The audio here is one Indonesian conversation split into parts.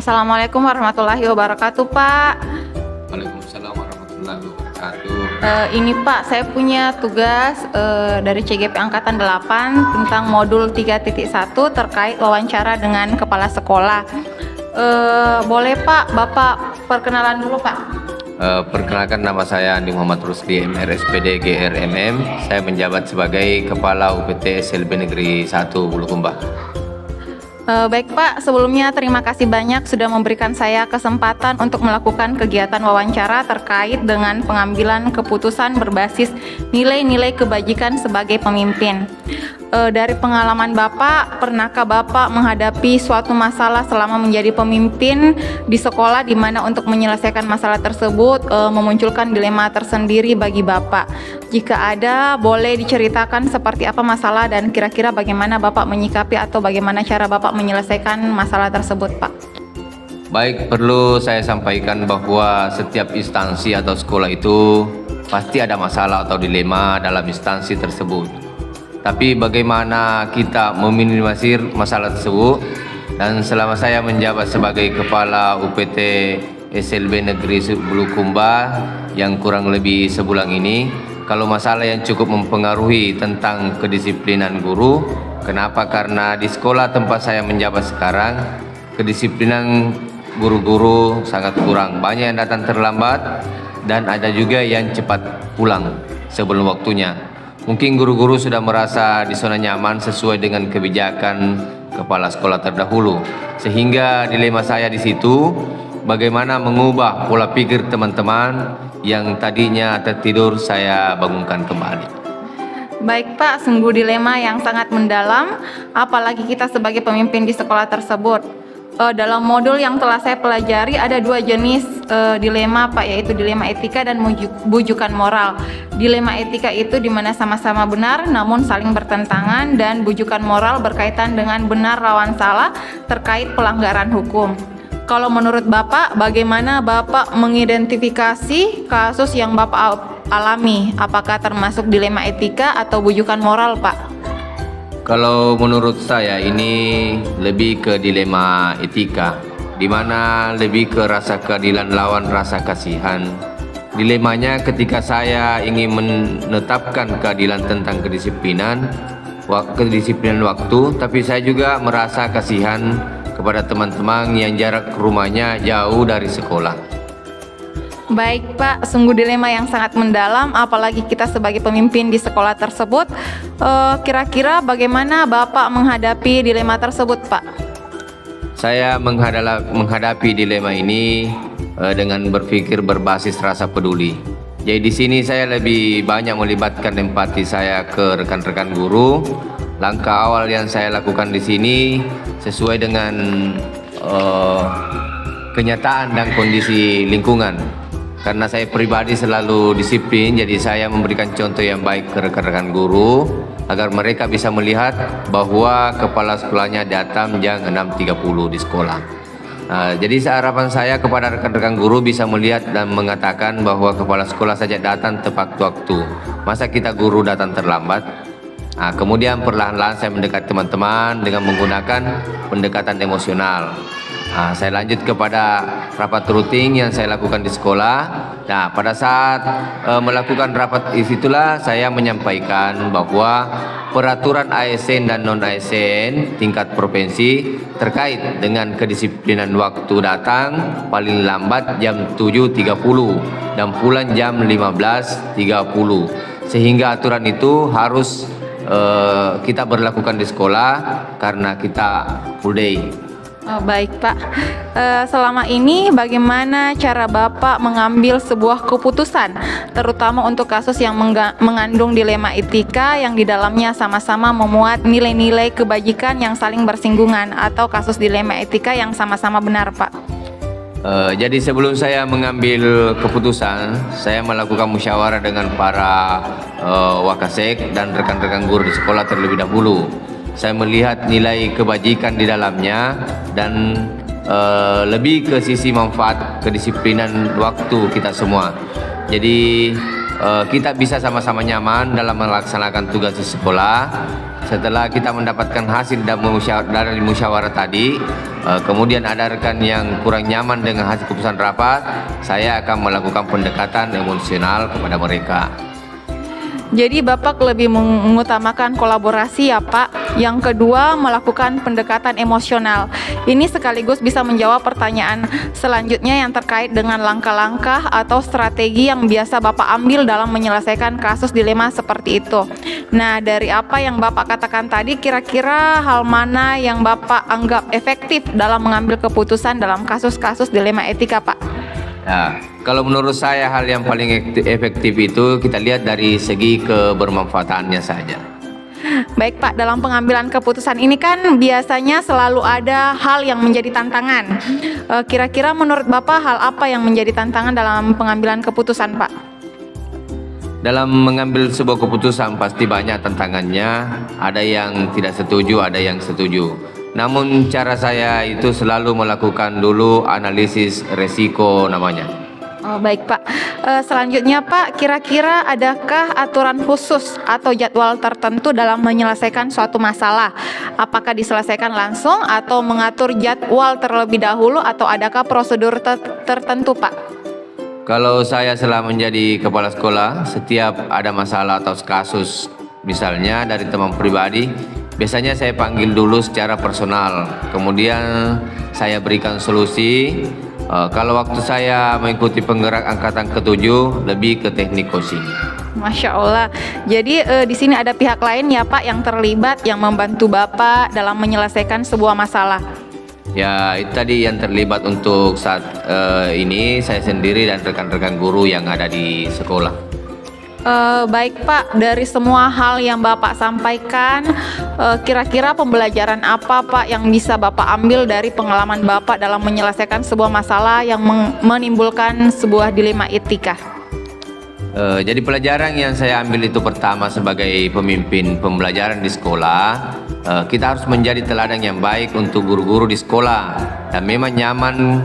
Assalamualaikum warahmatullahi wabarakatuh, Pak. Waalaikumsalam warahmatullahi wabarakatuh. Ini Pak, saya punya tugas dari CGP Angkatan 8 tentang modul 3.1 terkait wawancara dengan kepala sekolah. Boleh Pak, Bapak perkenalan dulu Pak. Perkenalkan, nama saya Andi Muhammad Rusdi, MRSPD GRMM. Saya menjabat sebagai Kepala UPT SLB Negeri 1 Bulukumba. Baik Pak, sebelumnya terima kasih banyak sudah memberikan saya kesempatan untuk melakukan kegiatan wawancara terkait dengan pengambilan keputusan berbasis nilai-nilai kebajikan sebagai pemimpin. Dari pengalaman Bapak, pernahkah Bapak menghadapi suatu masalah selama menjadi pemimpin di sekolah di mana untuk menyelesaikan masalah tersebut memunculkan dilema tersendiri bagi Bapak? Jika ada, boleh diceritakan seperti apa masalah dan kira-kira bagaimana Bapak menyikapi atau bagaimana cara Bapak menyelesaikan masalah tersebut, Pak? Baik, perlu saya sampaikan bahwa setiap instansi atau sekolah itu pasti ada masalah atau dilema dalam instansi tersebut. Tapi bagaimana kita meminimalisir masalah tersebut? Dan selama saya menjabat sebagai Kepala UPT SLB Negeri Bulukumba yang kurang lebih sebulan ini, kalau masalah yang cukup mempengaruhi tentang kedisiplinan guru. Kenapa? Karena di sekolah tempat saya menjabat sekarang, kedisiplinan guru-guru sangat kurang. Banyak yang datang terlambat dan ada juga yang cepat pulang sebelum waktunya. Mungkin guru-guru sudah merasa di zona nyaman sesuai dengan kebijakan kepala sekolah terdahulu. Sehingga dilema saya di situ, bagaimana mengubah pola pikir teman-teman yang tadinya tertidur saya bangunkan kembali. Baik Pak, sungguh dilema yang sangat mendalam, apalagi kita sebagai pemimpin di sekolah tersebut. Dalam modul yang telah saya pelajari ada dua jenis dilema Pak, yaitu dilema etika dan bujukan moral. Dilema etika itu di mana sama-sama benar namun saling bertentangan, dan bujukan moral berkaitan dengan benar lawan salah terkait pelanggaran hukum. Kalau menurut Bapak, bagaimana Bapak mengidentifikasi kasus yang Bapak alami? Apakah termasuk dilema etika atau bujukan moral, Pak? Kalau menurut saya ini lebih ke dilema etika, di mana lebih ke rasa keadilan lawan rasa kasihan. Dilemanya ketika saya ingin menetapkan keadilan tentang kedisiplinan waktu, tapi saya juga merasa kasihan kepada teman-teman yang jarak rumahnya jauh dari sekolah. Baik Pak, sungguh dilema yang sangat mendalam, apalagi kita sebagai pemimpin di sekolah tersebut. Kira-kira bagaimana Bapak menghadapi dilema tersebut, Pak? Saya menghadapi dilema ini dengan berpikir berbasis rasa peduli. Jadi di sini saya lebih banyak melibatkan empati saya ke rekan-rekan guru. Langkah awal yang saya lakukan di sini sesuai dengan kenyataan dan kondisi lingkungan. Karena saya pribadi selalu disiplin, jadi saya memberikan contoh yang baik ke rekan-rekan guru agar mereka bisa melihat bahwa kepala sekolahnya datang jam 6.30 di sekolah. Jadi harapan saya kepada rekan-rekan guru bisa melihat dan mengatakan bahwa kepala sekolah saja datang tepat waktu. Masa kita guru datang terlambat? Kemudian perlahan-lahan saya mendekat teman-teman dengan menggunakan pendekatan emosional. Saya lanjut kepada rapat rutin yang saya lakukan di sekolah. Nah, pada saat melakukan rapat itulah saya menyampaikan bahwa peraturan ASN dan non-ASN tingkat provinsi terkait dengan kedisiplinan waktu datang paling lambat jam 7.30 dan pulang jam 15.30. Sehingga aturan itu harus kita berlakukan di sekolah karena kita full day. Baik Pak, selama ini bagaimana cara Bapak mengambil sebuah keputusan, terutama untuk kasus yang mengandung dilema etika yang di dalamnya sama-sama memuat nilai-nilai kebajikan yang saling bersinggungan, atau kasus dilema etika yang sama-sama benar, Pak? Jadi sebelum saya mengambil keputusan, saya melakukan musyawarah dengan para wakasek dan rekan-rekan guru di sekolah terlebih dahulu. Saya melihat nilai kebajikan di dalamnya dan lebih ke sisi manfaat kedisiplinan waktu kita semua. Jadi kita bisa sama-sama nyaman dalam melaksanakan tugas di sekolah setelah kita mendapatkan hasil dari musyawarah tadi, kemudian ada rekan yang kurang nyaman dengan hasil keputusan rapat, saya akan melakukan pendekatan emosional kepada mereka. Jadi Bapak lebih mengutamakan kolaborasi ya Pak. Yang kedua, melakukan pendekatan emosional. Ini sekaligus bisa menjawab pertanyaan selanjutnya yang terkait dengan langkah-langkah atau strategi yang biasa Bapak ambil dalam menyelesaikan kasus dilema seperti itu. Nah, dari apa yang Bapak katakan tadi, kira-kira hal mana yang Bapak anggap efektif dalam mengambil keputusan dalam kasus-kasus dilema etika, Pak? Ya, kalau menurut saya hal yang paling efektif itu kita lihat dari segi kebermanfaatannya saja. Baik Pak, dalam pengambilan keputusan ini kan biasanya selalu ada hal yang menjadi tantangan. Kira-kira menurut Bapak hal apa yang menjadi tantangan dalam pengambilan keputusan Pak? Dalam mengambil sebuah keputusan pasti banyak tantangannya, ada yang tidak setuju, ada yang setuju. Namun cara saya itu selalu melakukan dulu analisis resiko namanya. Oh, baik Pak. Selanjutnya Pak, kira-kira adakah aturan khusus atau jadwal tertentu dalam menyelesaikan suatu masalah? Apakah diselesaikan langsung atau mengatur jadwal terlebih dahulu atau adakah prosedur tertentu Pak? Kalau saya selama menjadi kepala sekolah, setiap ada masalah atau kasus misalnya dari teman pribadi, biasanya saya panggil dulu secara personal, kemudian saya berikan solusi. Kalau waktu saya mengikuti penggerak angkatan ke-7 lebih ke teknik coaching. Masya Allah. Jadi di sini ada pihak lain ya Pak yang terlibat yang membantu Bapak dalam menyelesaikan sebuah masalah. Ya, itu tadi yang terlibat untuk saat ini saya sendiri dan rekan-rekan guru yang ada di sekolah. Baik Pak, dari semua hal yang Bapak sampaikan, kira-kira pembelajaran apa Pak yang bisa Bapak ambil dari pengalaman Bapak dalam menyelesaikan sebuah masalah yang menimbulkan sebuah dilema etika? Jadi pelajaran yang saya ambil itu pertama sebagai pemimpin pembelajaran di sekolah, kita harus menjadi teladan yang baik untuk guru-guru di sekolah. Dan memang nyaman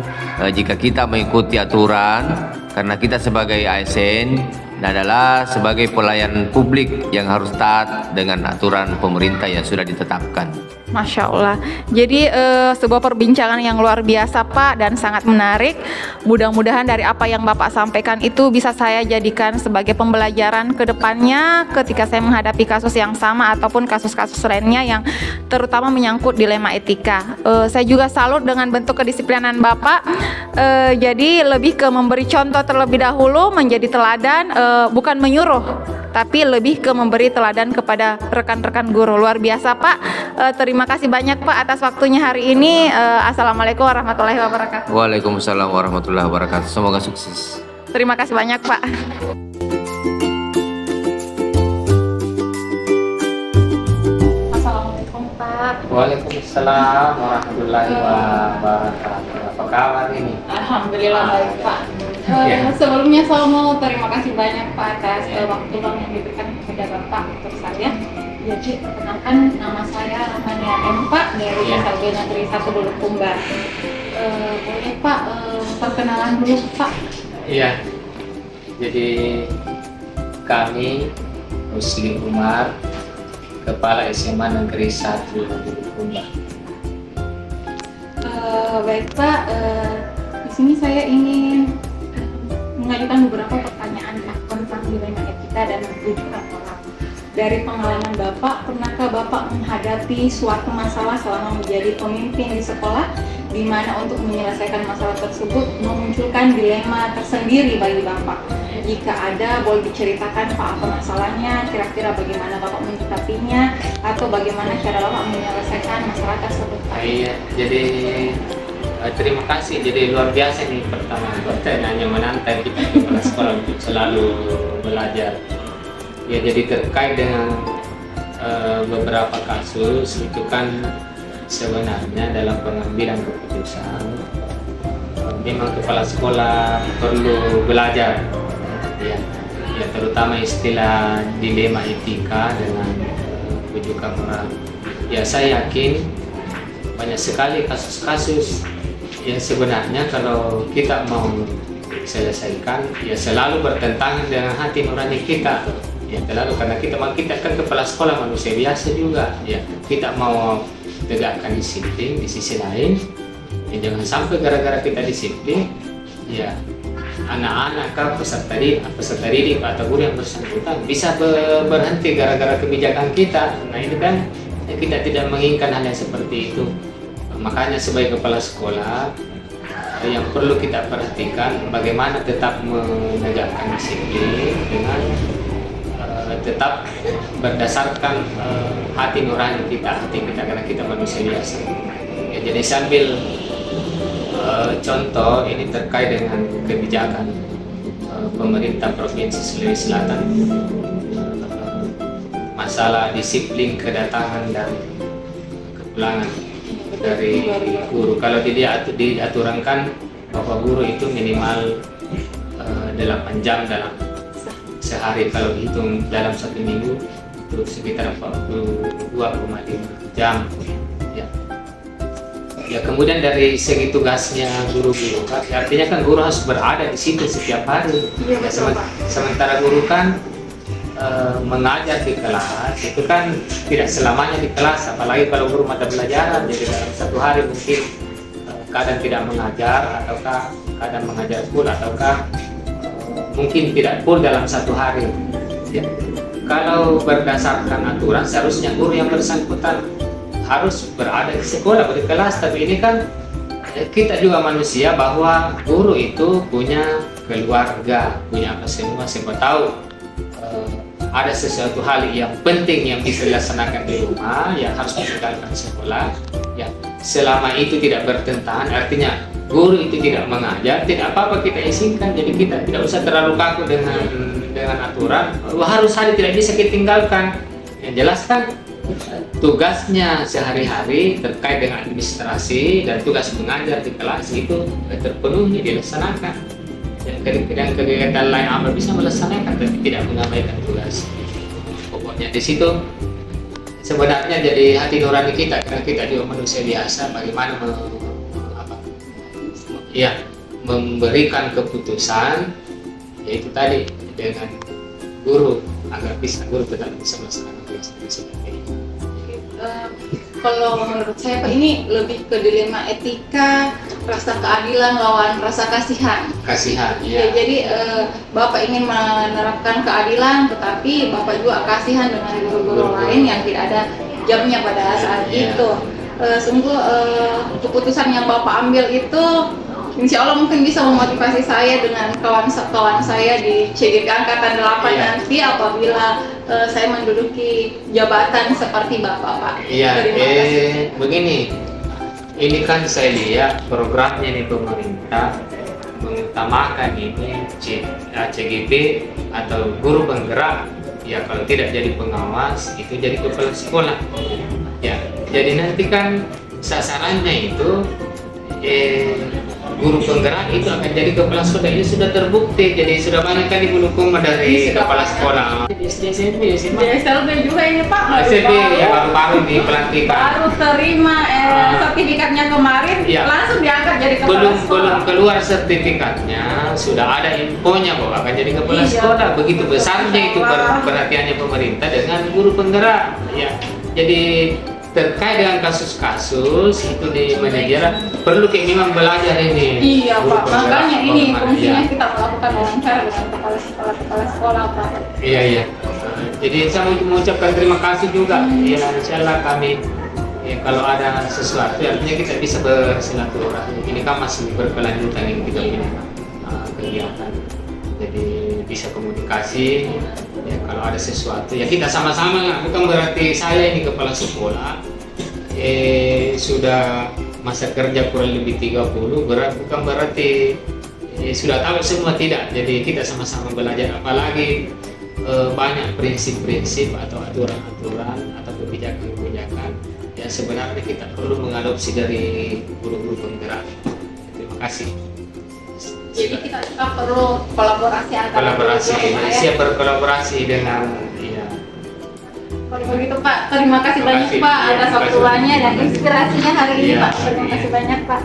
jika kita mengikuti aturan, karena kita sebagai ASN adalah sebagai pelayan publik yang harus taat dengan aturan pemerintah yang sudah ditetapkan. Masya Allah. Jadi sebuah perbincangan yang luar biasa Pak dan sangat menarik. Mudah-mudahan dari apa yang Bapak sampaikan itu bisa saya jadikan sebagai pembelajaran ke depannya ketika saya menghadapi kasus yang sama ataupun kasus-kasus lainnya yang terutama menyangkut dilema etika. Saya juga salut dengan bentuk kedisiplinan Bapak. Jadi lebih ke memberi contoh terlebih dahulu, menjadi teladan, bukan menyuruh, tapi lebih ke memberi teladan kepada rekan-rekan guru. Luar biasa Pak. Terima kasih banyak Pak atas waktunya hari ini. Assalamualaikum warahmatullahi wabarakatuh. Waalaikumsalam warahmatullahi wabarakatuh. Semoga sukses. Terima kasih banyak Pak. Assalamualaikum Pak. Waalaikumsalam warahmatullahi wabarakatuh. Apa kabar ini? Alhamdulillah baik Pak. Ya. Sebelumnya saya mau terima kasih banyak Pak atas waktu yang diberikan kepada Bapak untuk saya. Jadi perkenalkan, nama saya Rahmania M Pak dari SLB Negeri 1 Bulukumba. Boleh Pak perkenalan dulu Pak? Iya. Jadi kami Muslim Umar, Kepala SMA Negeri 1 Bulukumba. Baik Pak, di sini saya ingin mengajukan beberapa pertanyaan Pak tentang dilema etika dan rujukan orang. Dari pengalaman Bapak, pernahkah Bapak menghadapi suatu masalah selama menjadi pemimpin di sekolah, di mana untuk menyelesaikan masalah tersebut memunculkan dilema tersendiri bagi Bapak? Jika ada, boleh diceritakan Pak apa masalahnya, kira-kira bagaimana Bapak menyikapinya, atau bagaimana cara Bapak menyelesaikan masalah tersebut Pak? Iya, jadi terima kasih. Jadi luar biasa nih pertama pertanyaannya menantang kita kepala sekolah untuk selalu belajar. Ya, jadi terkait dengan beberapa kasus itu kan sebenarnya dalam pengambilan keputusan memang kepala sekolah perlu belajar ya, terutama istilah dilema etika dengan rujukan moral. Ya, saya yakin banyak sekali kasus-kasus yang sebenarnya kalau kita mau selesaikan ya selalu bertentangan dengan hati nurani kita. Ya terlalu, karena kita kan kepala sekolah manusia biasa juga. Ya kita mau tegakkan disiplin, di sisi lain ya jangan sampai gara-gara kita disiplin ya anak-anak peserta didik atau guru yang bersangkutan bisa berhenti gara-gara kebijakan kita. Nah ini kan kita tidak menginginkan hal yang seperti itu. Makanya sebagai kepala sekolah yang perlu kita perhatikan bagaimana tetap menegakkan disiplin dengan tetap berdasarkan hati nurani kita, karena kita manusia biasa. Ya, jadi sambil contoh ini terkait dengan kebijakan pemerintah Provinsi Sulawesi Selatan, masalah disiplin kedatangan dan kepulangan dari guru. Kalau diaturankan bahwa guru itu minimal 8 jam dalam sehari, kalau dihitung dalam 1 minggu itu sekitar 42,5 jam. Ya kemudian dari segi tugasnya guru-guru, artinya kan guru harus berada di situ setiap hari. Ya, sementara guru kan mengajar di kelas, itu kan tidak selamanya di kelas, apalagi kalau guru mata pelajaran. Jadi dalam 1 hari mungkin kadang tidak mengajar, ataukah kadang mengajar full, ataukah mungkin tidak full dalam 1 hari. Ya. Kalau berdasarkan aturan seharusnya guru yang bersangkutan harus berada di sekolah, di kelas. Tapi ini kan kita juga manusia, bahwa guru itu punya keluarga, punya apa semua. Siapa tahu ada sesuatu hal yang penting yang bisa dilaksanakan di rumah yang harus ditinggalkan sekolah. Ya, selama itu tidak bertentangan, artinya guru itu tidak mengajar, tidak apa-apa kita izinkan. Jadi kita tidak usah terlalu kaku dengan aturan. Harus hari tidak bisa kita tinggalkan. Yang jelas kan tugasnya sehari-hari terkait dengan administrasi dan tugas mengajar di kelas itu terpenuhi dilaksanakan. Dan kegiatan lain apa bisa melaksanakan, tapi tidak mengabaikan tugas. Pokoknya di situ sebenarnya jadi hati nurani kita, karena kita juga manusia biasa. Bagaimana memberikan keputusan, yaitu tadi dengan guru, agar guru tetap bisa melaksanakan tugas seperti ini. Kalau menurut saya Pak, ini lebih ke dilema etika, rasa keadilan lawan rasa kasihan. Ya. Jadi Bapak ingin menerapkan keadilan, tetapi Bapak juga kasihan dengan guru-guru lain yang tidak ada jamnya pada saat itu. Sungguh keputusan yang Bapak ambil itu insya Allah mungkin bisa memotivasi saya dengan kawan-kawan saya di CGP Angkatan 8 nanti apabila saya menduduki jabatan seperti Bapak, Pak. Iya, begini, ini kan saya lihat programnya nih pemerintah mengutamakan ini CGP atau guru penggerak. Ya kalau tidak jadi pengawas, itu jadi kepala sekolah. Ya, jadi nanti kan sasarannya itu guru penggerak itu akan jadi kepala sekolah. Ini sudah terbukti, jadi sudah banyak kali mendukung dari kepala sekolah. Di SMP juga ini Pak, SMP ya baru di pelantikan. Baru terima sertifikatnya kemarin, langsung diangkat jadi kepala sekolah. Belum keluar sertifikatnya, sudah ada infonya bahwa akan jadi kepala sekolah. Begitu besarnya itu perhatiannya pemerintah dengan guru penggerak. Ya, jadi terkait dengan kasus-kasus itu di manajer perlu memang belajar ini. Iya Pak, makanya ini fungsinya kita melakukan wawancara dengan kepala sekolah Pak. Iya. Jadi saya mau mengucapkan terima kasih juga. Ya, insyaallah kami kalau ada sesuatu artinya kita bisa bersilaturahmi. Ini kan masih berkelanjutan yang kita ini kegiatan. Jadi bisa komunikasi. Ya, kalau ada sesuatu ya kita sama-sama, bukan berarti saya ini kepala sekolah sudah masa kerja kurang lebih 30, bukan berarti sudah tahu semua, tidak. Jadi kita sama-sama belajar, apalagi banyak prinsip-prinsip atau aturan-aturan atau kebijakan-kebijakan yang sebenarnya kita perlu mengadopsi dari guru-guru penggerak. Terima kasih. Jadi kita perlu kolaborasi antara siap berkolaborasi dengan Kalau begitu Pak, terima kasih banyak Pak atas waktunya dan inspirasinya hari ini Pak. Terima kasih banyak Pak.